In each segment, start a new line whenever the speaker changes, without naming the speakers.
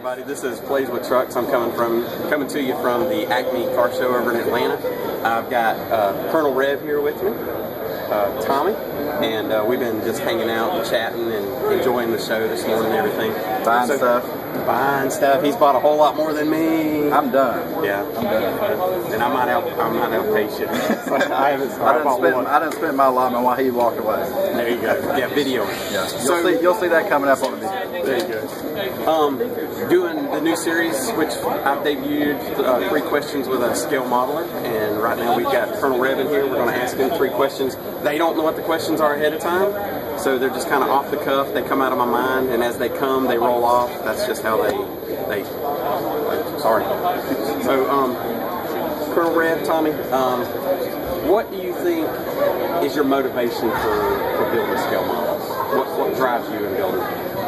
everybody. This is Plays with Trucks. I'm coming to you from the Acme Car Show over in Atlanta. I've got Colonel Rev here with me, Tommy, and we've been just hanging out and chatting and enjoying the show this morning and everything. Buying stuff. He's bought a whole lot more than me.
I'm done.
Yeah, I'm done. And I might outpace you. I
didn't spend my allotment while he walked away.
There you go. Yeah, video.
Yeah, you'll see that coming up on the video.
There you go. Doing the new series, which I've debuted, 3 questions with a scale modeler, and right now we've got Colonel Rev in here. We're going to ask him 3 questions. They don't know what the questions are ahead of time, so they're just kind of off the cuff. They come out of my mind, and as they come, they roll off. That's just how they sorry. So, Colonel Rev, Tommy, what do you think is your motivation for building scale models? What drives you in building?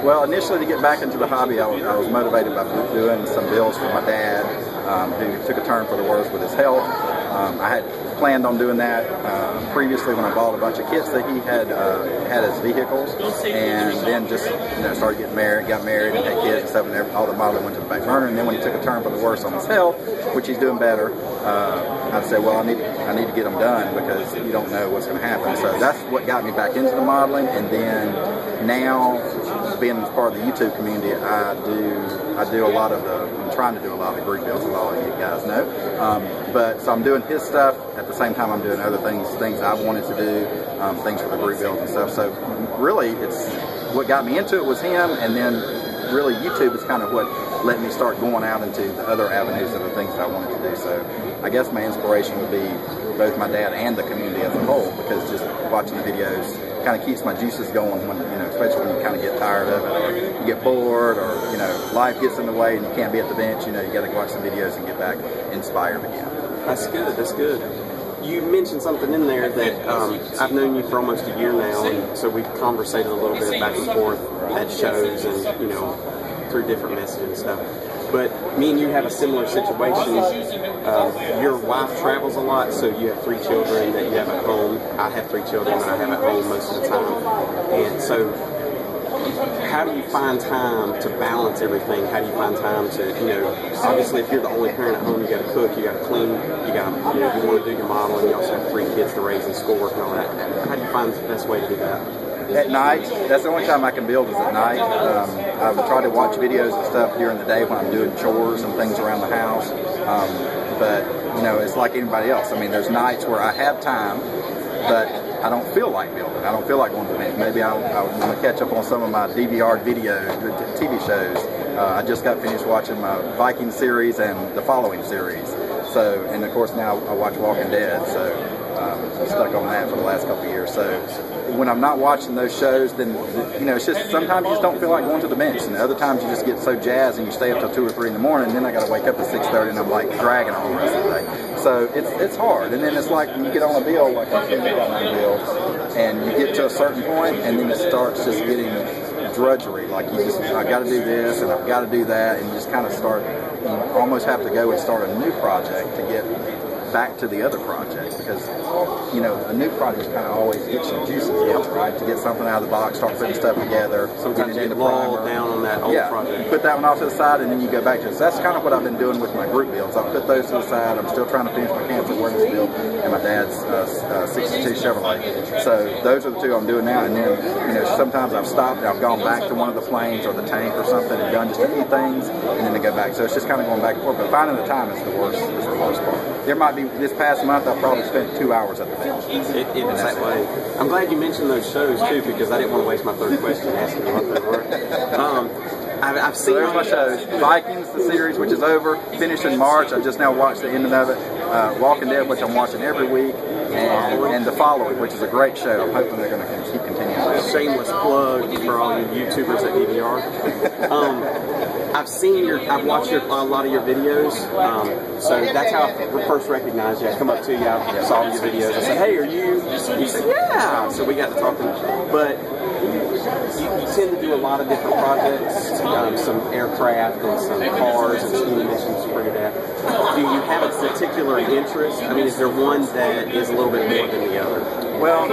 Well, initially to get back into the hobby, I was motivated by doing some builds for my dad, who took a turn for the worse with his health. I had planned on doing that previously when I bought a bunch of kits that he had as vehicles, and then just started getting married, got married, and had kids and stuff, and all the modeling went to the back burner. And then when he took a turn for the worse on his health, which he's doing better, I said, well, I need to get them done because you don't know what's going to happen. So that's what got me back into the modeling, and then now being part of the YouTube community, I do a lot of I'm trying to do a lot of the group builds, as all of you guys know. So I'm doing his stuff at the same time I'm doing other things I wanted to do, things for the group builds and stuff. So really, it's what got me into it was him, and then really YouTube is kind of what let me start going out into the other avenues of the things that I wanted to do. So I guess my inspiration would be both my dad and the community as a whole, because just watching the videos kind of keeps my juices going when, especially when you kind of get tired of it, or you get bored, or, life gets in the way and you can't be at the bench, you got to watch some videos and get back inspired again.
That's good, that's good. You mentioned something in there that I've known you for almost a year now, and so we've conversated a little bit back and forth at shows and, through different messages and stuff. But me and you have a similar situation. Your wife travels a lot, so you have 3 children that you have at home. I have 3 children that I have at home most of the time. And so how do you find time to balance everything? How do you find time to, obviously if you're the only parent at home, you got to cook, you got to clean, you got to, you want to do your modeling, you also have 3 kids to raise and schoolwork and all that. How do you find the best way to do that?
At night, that's the only time I can build is at night. I try to watch videos and stuff during the day when I'm doing chores and things around the house. But it's like anybody else. I mean, there's nights where I have time, but I don't feel like building. I don't feel like going to the bench. Maybe I want to catch up on some of my DVR videos, TV shows. I just got finished watching my Viking series and the following series. So, and of course now I watch Walking Dead. So I'm stuck on that for the last couple of years. So when I'm not watching those shows, then it's just sometimes you just don't feel like going to the bench, and other times you just get so jazzed and you stay up till 2 or 3 in the morning, and then I got to wake up at 6:30 and I'm like dragging on the rest of the day. So it's hard, and then it's like you get on a bill, like I got on a bill, and you get to a certain point, and then it starts just getting drudgery. Like I got to do this and I've got to do that, and you just kind of start. You almost have to go and start a new project to get back to the other project, because a new project kind of always gets your juices going, right? To get something out of the box, start putting stuff together.
Sometimes you get lulled down on that old project.
Put that one off to the side, and then you go back to it. So that's kind of what I've been doing with my group builds. I've put those to the side. I'm still trying to finish my cancer awareness build and my dad's 62 Chevrolet. So those are the 2 I'm doing now. And then sometimes I've stopped and I've gone back to one of the planes or the tank or something and done just a few things, and then to go back. So it's just kind of going back and forth. But finding the time is the worst part. There might be this past month I probably spent 2 hours at the bench.
It's that way. I'm glad you mentioned those shows too, because I didn't want to waste my 3rd question asking you what they were. I've seen. So
there's my shows. Vikings, the series, which is over, finished in March. I just now watched the ending of it. Walking Dead, which I'm watching every week, and The Following, which is a great show. I'm hoping they're going to keep continuing.
Shameless plug for all you YouTubers at DVR. I've watched a lot of your videos, so that's how I first recognized you. I come up to you, I saw your videos, I said, hey, are you? You said, yeah. So we got to talking, but you tend to do a lot of different projects, some aircraft and some cars and steam missions for that. Do you have a particular interest? I mean, is there one that is a little bit more than the other?
Well,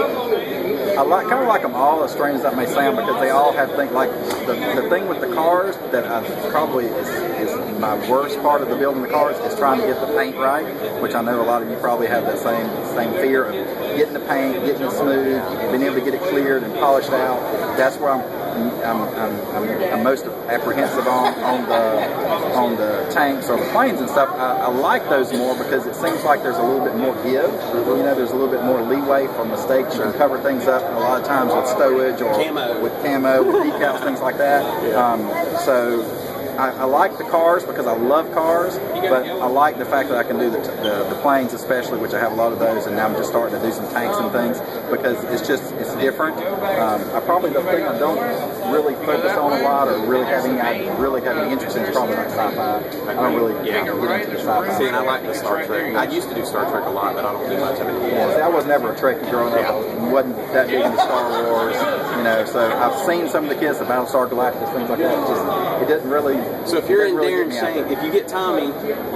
I kind of like them all, as strange as that may sound, because they all have things like the thing with the cars that probably is my worst part of the building the cars is trying to get the paint right, which I know a lot of you probably have that same fear of getting the paint, getting it smooth, being able to get it cleared and polished out. That's where I'm most apprehensive on the tanks or the planes and stuff. I like those more because it seems like there's a little bit more give. You know, there's a little bit more leeway for mistakes. You can cover things up a lot of times with stowage or with camo, with decals, things like that. So I like the cars because I love cars, but I like the fact that I can do the planes especially, which I have a lot of those, and now I'm just starting to do some tanks and things because it's different. The thing I don't really focus on a lot or really have any interest in is probably like sci-fi. I don't really get into the sci-fi.
See, and I like the Star Trek. I used to do Star Trek a lot, but I don't do much of it anymore.
Yeah, see, I was never a Trekkie growing up. I wasn't that big into Star Wars, you know, so I've seen some of the kids, the Battlestar Galactica, things like that. It didn't really.
So if you're in Darren Shank, if you get Tommy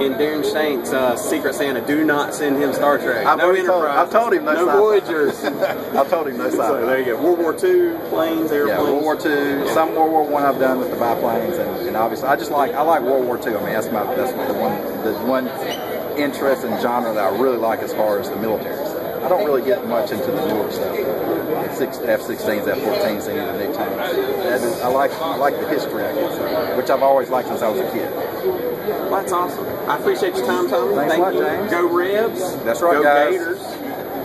in Darren Shank's Secret Santa, do not send him Star Trek. No Enterprise.
I've told him no
Voyagers.
I've told him no sci-fi.
So there you go. World War II planes, airplanes.
Yeah, World War II. Yeah. Some World War I I've done with the biplanes, and obviously I like World War II. I mean that's the one interest and genre that I really like as far as the military stuff. I don't really get much into the newer stuff. F-16s, F-14s, any of the new tanks. I like the history, I guess, which I've always liked since I was a kid.
Well, that's awesome. I appreciate your time, Tommy.
Thanks a lot, James.
Go Rebs.
That's right,
Go
guys.
Gators.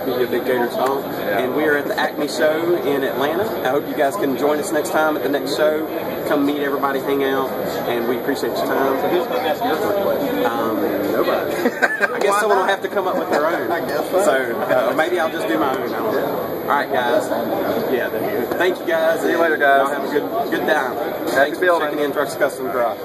Give you a big Gators song. Yeah. And we are at the Acme show in Atlanta. I hope you guys can join us next time at the next show. Come meet everybody, hang out, and we appreciate your time.
So who's going to ask your first question?
Nobody. I guess someone will have to come up with their own.
I guess so.
So maybe I'll just do my own. I don't know. All right, guys. Yeah, thank you guys.
See you later, guys.
Y'all have a good time.
Happy building.
Checking in Trux Customz Garage.